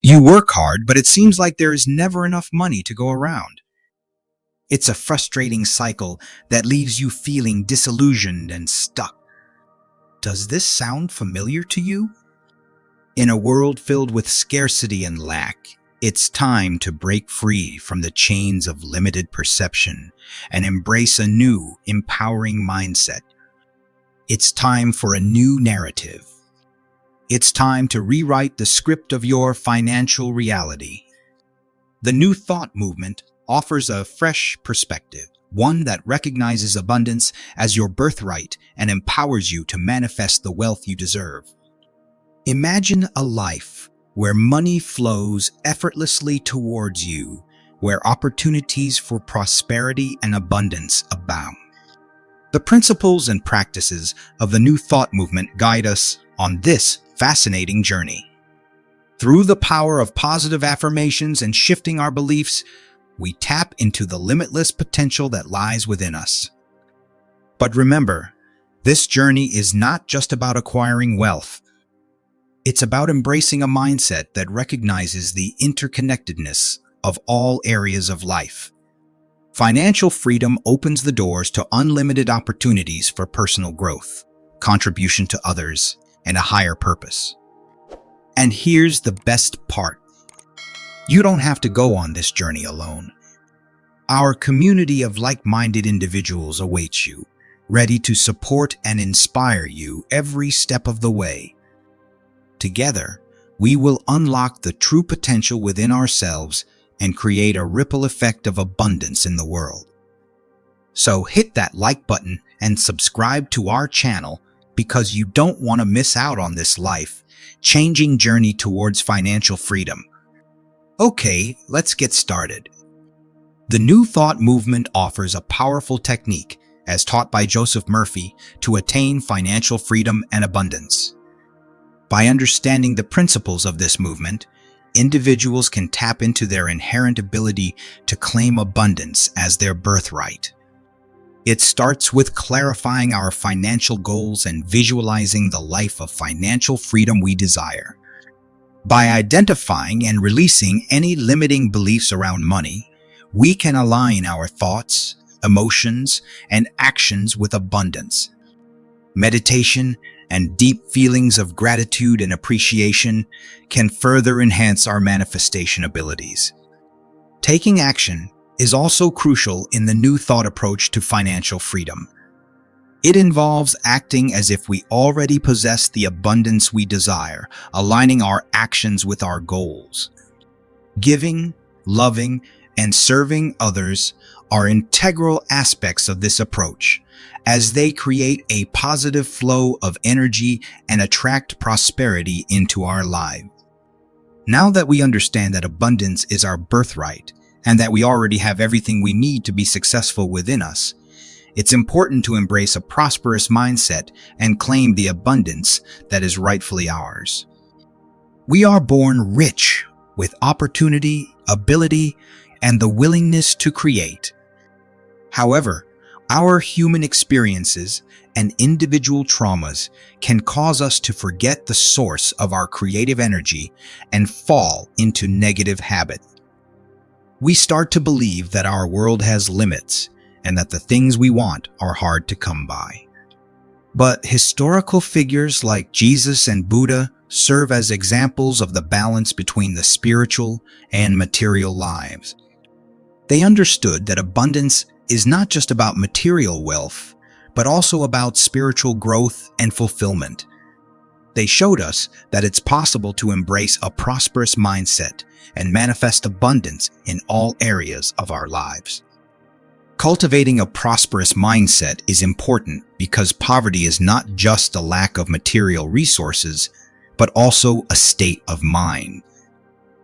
You work hard, but it seems like there is never enough money to go around. It's a frustrating cycle that leaves you feeling disillusioned and stuck. Does this sound familiar to you? In a world filled with scarcity and lack, it's time to break free from the chains of limited perception and embrace a new, empowering mindset. It's time for a new narrative. It's time to rewrite the script of your financial reality. The New Thought movement offers a fresh perspective, one that recognizes abundance as your birthright and empowers you to manifest the wealth you deserve. Imagine a life where money flows effortlessly towards you, where opportunities for prosperity and abundance abound. The principles and practices of the New Thought movement guide us on this fascinating journey. Through the power of positive affirmations and shifting our beliefs, we tap into the limitless potential that lies within us. But remember, this journey is not just about acquiring wealth. It's about embracing a mindset that recognizes the interconnectedness of all areas of life. Financial freedom opens the doors to unlimited opportunities for personal growth, contribution to others, and a higher purpose. And here's the best part. You don't have to go on this journey alone. Our community of like-minded individuals awaits you, ready to support and inspire you every step of the way. Together, we will unlock the true potential within ourselves and create a ripple effect of abundance in the world. So hit that like button and subscribe to our channel because you don't want to miss out on this life-changing journey towards financial freedom. Okay, let's get started. The New Thought movement offers a powerful technique, as taught by Joseph Murphy, to attain financial freedom and abundance. By understanding the principles of this movement, individuals can tap into their inherent ability to claim abundance as their birthright. It starts with clarifying our financial goals and visualizing the life of financial freedom we desire. By identifying and releasing any limiting beliefs around money, we can align our thoughts, emotions, and actions with abundance. Meditation and deep feelings of gratitude and appreciation can further enhance our manifestation abilities. Taking action is also crucial in the New Thought approach to financial freedom. It involves acting as if we already possess the abundance we desire, aligning our actions with our goals. Giving, loving, and serving others are integral aspects of this approach, as they create a positive flow of energy and attract prosperity into our lives. Now that we understand that abundance is our birthright and that we already have everything we need to be successful within us, it's important to embrace a prosperous mindset and claim the abundance that is rightfully ours. We are born rich with opportunity, ability, and the willingness to create. However, our human experiences and individual traumas can cause us to forget the source of our creative energy and fall into negative habits. We start to believe that our world has limits and that the things we want are hard to come by. But historical figures like Jesus and Buddha serve as examples of the balance between the spiritual and material lives. They understood that abundance is not just about material wealth, but also about spiritual growth and fulfillment. They showed us that it's possible to embrace a prosperous mindset and manifest abundance in all areas of our lives. Cultivating a prosperous mindset is important because poverty is not just a lack of material resources, but also a state of mind.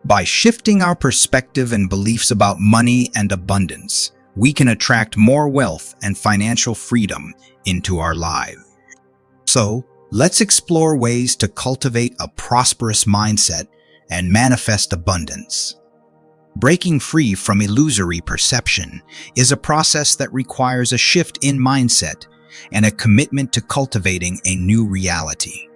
By shifting our perspective and beliefs about money and abundance, we can attract more wealth and financial freedom into our lives. So, let's explore ways to cultivate a prosperous mindset and manifest abundance. Breaking free from illusory perception is a process that requires a shift in mindset and a commitment to cultivating a new reality.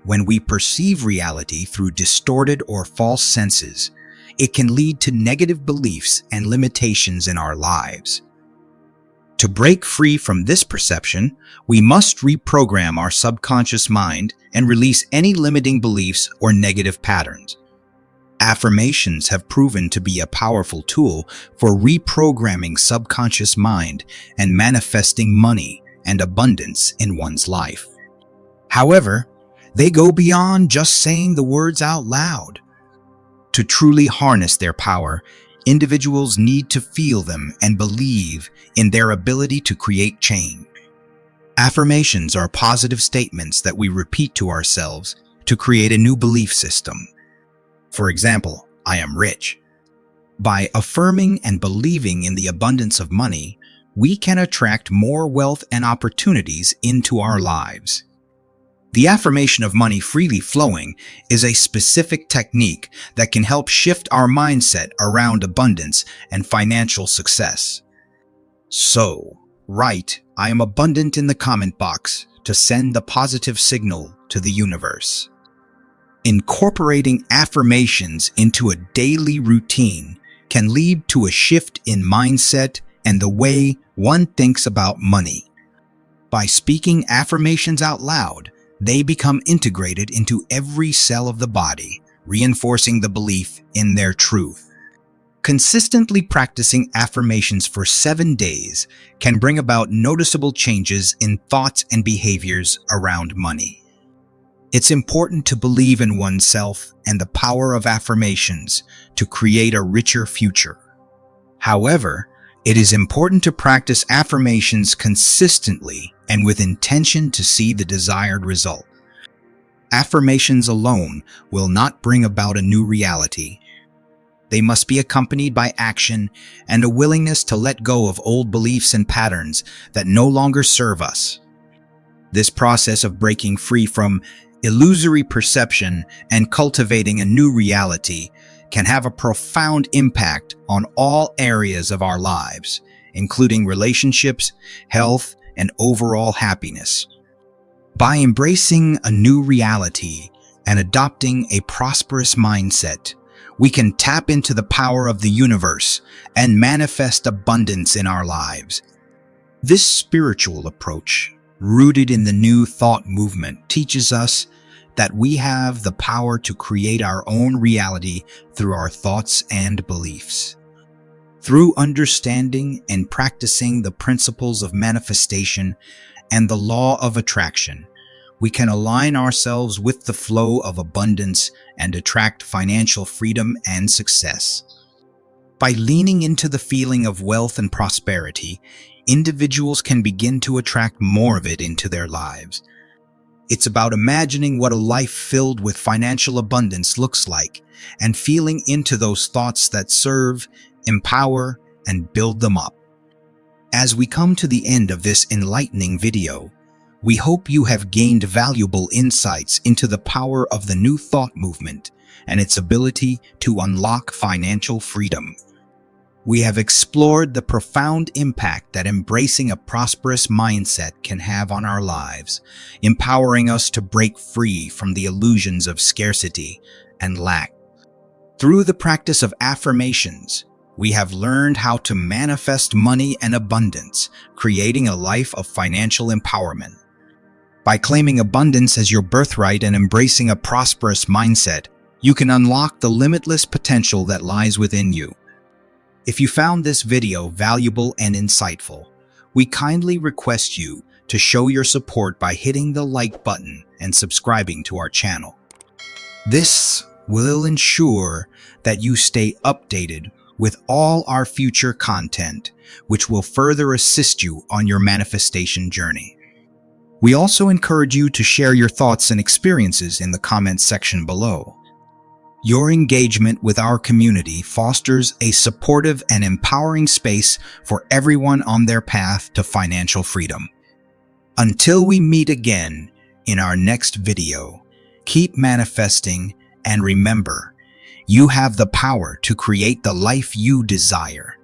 When we perceive reality through distorted or false senses, it can lead to negative beliefs and limitations in our lives. To break free from this perception, we must reprogram our subconscious mind and release any limiting beliefs or negative patterns. Affirmations have proven to be a powerful tool for reprogramming subconscious mind and manifesting money and abundance in one's life. However, they go beyond just saying the words out loud. To truly harness their power, individuals need to feel them and believe in their ability to create change. Affirmations are positive statements that we repeat to ourselves to create a new belief system. For example, I am rich. By affirming and believing in the abundance of money, we can attract more wealth and opportunities into our lives. The affirmation of money freely flowing is a specific technique that can help shift our mindset around abundance and financial success. So, write, "I am abundant" in the comment box to send the positive signal to the universe. Incorporating affirmations into a daily routine can lead to a shift in mindset and the way one thinks about money. By speaking affirmations out loud, they become integrated into every cell of the body, reinforcing the belief in their truth. Consistently practicing affirmations for 7 days can bring about noticeable changes in thoughts and behaviors around money. It's important to believe in oneself and the power of affirmations to create a richer future. However, it is important to practice affirmations consistently and with intention to see the desired result. Affirmations alone will not bring about a new reality. They must be accompanied by action and a willingness to let go of old beliefs and patterns that no longer serve us. This process of breaking free from illusory perception and cultivating a new reality can have a profound impact on all areas of our lives, including relationships, health, and overall happiness. By embracing a new reality and adopting a prosperous mindset, we can tap into the power of the universe and manifest abundance in our lives. This spiritual approach, rooted in the New Thought movement, teaches us that we have the power to create our own reality through our thoughts and beliefs. Through understanding and practicing the principles of manifestation and the law of attraction, we can align ourselves with the flow of abundance and attract financial freedom and success. By leaning into the feeling of wealth and prosperity, individuals can begin to attract more of it into their lives. It's about imagining what a life filled with financial abundance looks like and feeling into those thoughts that serve, empower, and build them up. As we come to the end of this enlightening video, we hope you have gained valuable insights into the power of the New Thought movement and its ability to unlock financial freedom. We have explored the profound impact that embracing a prosperous mindset can have on our lives, empowering us to break free from the illusions of scarcity and lack. Through the practice of affirmations, we have learned how to manifest money and abundance, creating a life of financial empowerment. By claiming abundance as your birthright and embracing a prosperous mindset, you can unlock the limitless potential that lies within you. If you found this video valuable and insightful, we kindly request you to show your support by hitting the like button and subscribing to our channel. This will ensure that you stay updated with all our future content, which will further assist you on your manifestation journey. We also encourage you to share your thoughts and experiences in the comments section below. Your engagement with our community fosters a supportive and empowering space for everyone on their path to financial freedom. Until we meet again in our next video, keep manifesting and remember, you have the power to create the life you desire.